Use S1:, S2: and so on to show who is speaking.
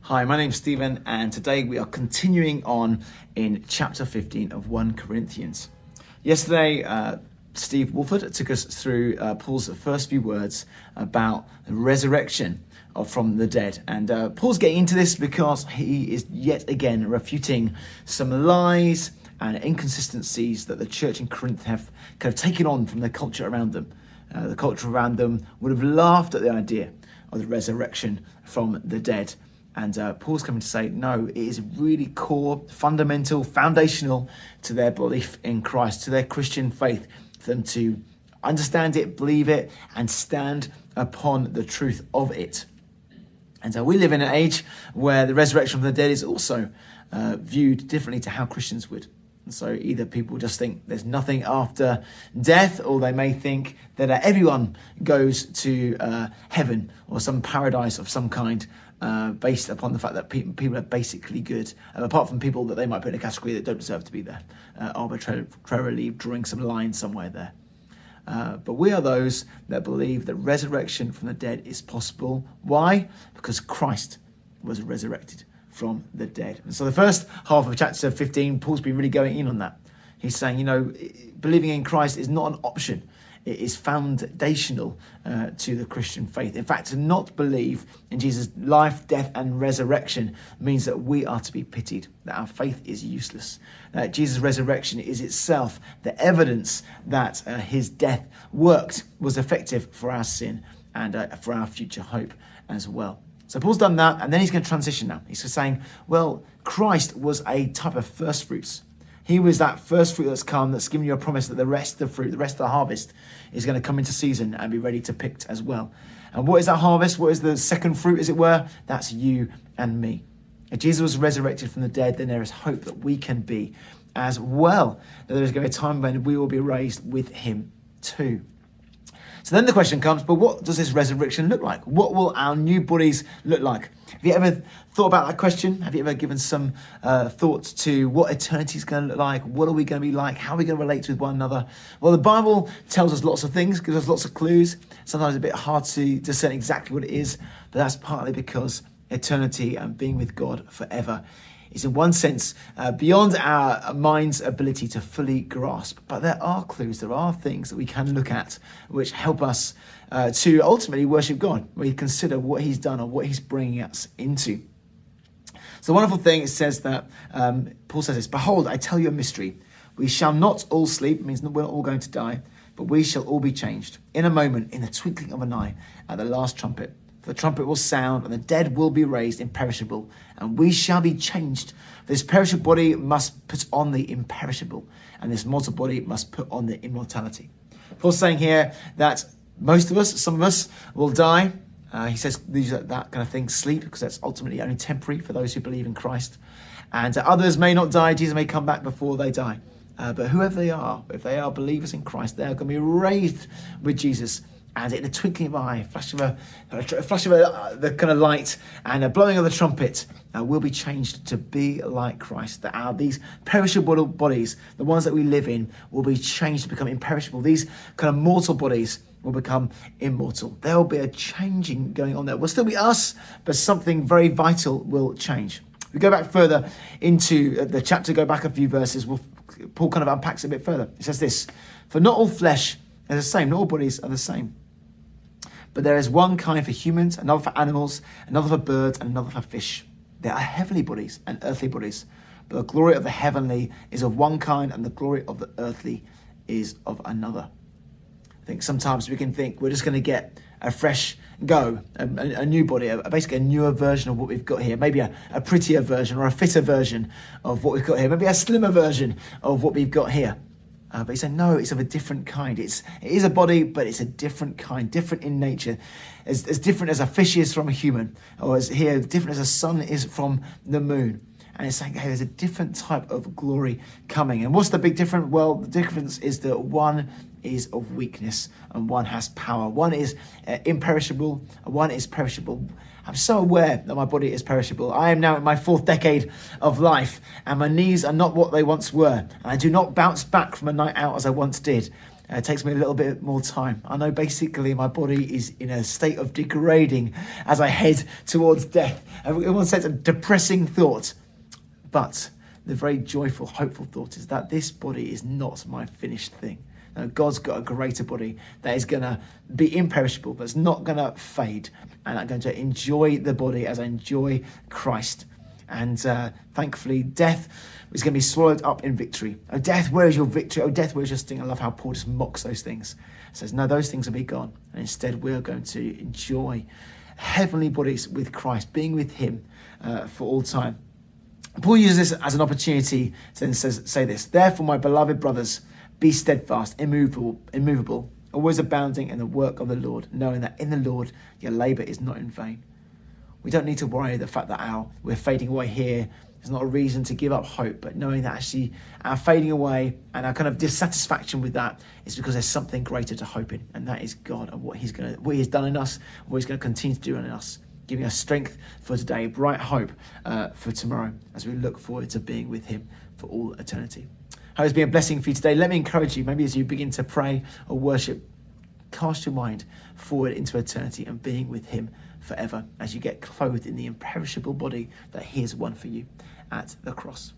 S1: Hi, my name's Stephen, and today we are continuing on in chapter 15 of 1 Corinthians. Yesterday, Steve Wolford took us through Paul's first few words about the resurrection from the dead. And Paul's getting into this because he is yet again refuting some lies and inconsistencies that the church in Corinth have kind of taken on from the culture around them. The culture around them would have laughed at the idea of the resurrection from the dead. And Paul's coming to say, no, it is really core, fundamental, foundational to their belief in Christ, to their Christian faith, for them to understand it, believe it, and stand upon the truth of it. And so we live in an age where the resurrection from the dead is also viewed differently to how Christians would. And so either people just think there's nothing after death, or they may think that everyone goes to heaven or some paradise of some kind, based upon the fact that people are basically good, apart from people that they might put in a category that don't deserve to be there, arbitrarily drawing some line somewhere there. But we are those that believe that resurrection from the dead is possible. Why? Because Christ was resurrected from the dead. And so the first half of chapter 15, Paul's been really going in on that. He's saying, believing in Christ is not an option. It is foundational to the Christian faith. In fact, to not believe in Jesus' life, death, and resurrection means that we are to be pitied, that our faith is useless, that Jesus' resurrection is itself the evidence that his death was effective for our sin and for our future hope as well. So Paul's done that, and then he's going to transition now. He's saying, well, Christ was a type of first fruits. He was that first fruit that's come, that's given you a promise that the rest of the fruit, the rest of the harvest is going to come into season and be ready to pick as well. And what is that harvest? What is the second fruit, as it were? That's you and me. If Jesus was resurrected from the dead, then there is hope that we can be as well. That there is going to be a time when we will be raised with him too. So then the question comes, but what does this resurrection look like? What will our new bodies look like? Have you ever thought about that question? Have you ever given some thoughts to what eternity is going to look like? What are we going to be like? How are we going to relate with one another? Well, the Bible tells us lots of things, gives us lots of clues. Sometimes a bit hard to discern exactly what it is, but that's partly because eternity and being with God forever is in one sense beyond our mind's ability to fully grasp. But there are clues, there are things that we can look at which help us to ultimately worship God, when we consider what he's done or what he's bringing us into. So the wonderful thing, it says that, Paul says this, behold, I tell you a mystery. We shall not all sleep, it means we're not all going to die, but we shall all be changed in a moment, in the twinkling of an eye, at the last trumpet. The trumpet will sound, and the dead will be raised imperishable, and we shall be changed. This perishable body must put on the imperishable, and this mortal body must put on the immortality. Paul's saying here that most of us, some of us, will die. He says these are that kind of thing, sleep, because that's ultimately only temporary for those who believe in Christ. And others may not die. Jesus may come back before they die. But whoever they are, if they are believers in Christ, they are going to be raised with Jesus. And in a twinkling of an eye, a flash of the kind of light and a blowing of the trumpet, will be changed to be like Christ. That these perishable bodies, the ones that we live in, will be changed to become imperishable. These kind of mortal bodies will become immortal. There will be a changing going on there. We'll still be us, but something very vital will change. If we go back further into the chapter, go back a few verses, Paul kind of unpacks it a bit further. He says this, for not all flesh is the same, not all bodies are the same. But there is one kind for humans, another for animals, another for birds, and another for fish. There are heavenly bodies and earthly bodies, but the glory of the heavenly is of one kind, and the glory of the earthly is of another. I think sometimes we can think we're just going to get a fresh go, a new body, basically a newer version of what we've got here, maybe a prettier version or a fitter version of what we've got here, maybe a slimmer version of what we've got here. But he's saying, no, it's of a different kind. It is a body, but it's a different kind, different in nature. As different as a fish is from a human, or as here, different as a sun is from the moon. And it's saying, hey, there's a different type of glory coming. And what's the big difference? Well, the difference is that one is of weakness and one has power. One is imperishable, and one is perishable. I'm so aware that my body is perishable. I am now in my 4th decade of life, and my knees are not what they once were. And I do not bounce back from a night out as I once did. It takes me a little bit more time. I know basically my body is in a state of degrading as I head towards death. Everyone says a depressing thought, but the very joyful, hopeful thought is that this body is not my finished thing. Now, God's got a greater body that is going to be imperishable, that's not going to fade, and I'm going to enjoy the body as I enjoy Christ. And thankfully, death is going to be swallowed up in victory. Oh, death, where is your victory? Oh, death, where is your sting? I love how Paul just mocks those things. He says, no, those things will be gone. And instead, we're going to enjoy heavenly bodies with Christ, being with him for all time. Paul uses this as an opportunity to then say this: therefore, my beloved brothers, be steadfast, immovable, always abounding in the work of the Lord, knowing that in the Lord your labour is not in vain. We don't need to worry the fact that we're fading away here. There's not a reason to give up hope, but knowing that actually our fading away and our kind of dissatisfaction with that is because there's something greater to hope in, and that is God and what He's done in us, what He's going to continue to do in us, giving us strength for today, bright hope for tomorrow as we look forward to being with Him for all eternity. I hope it's been a blessing for you today. Let me encourage you, maybe as you begin to pray or worship, cast your mind forward into eternity and being with Him forever as you get clothed in the imperishable body that He has won for you at the cross.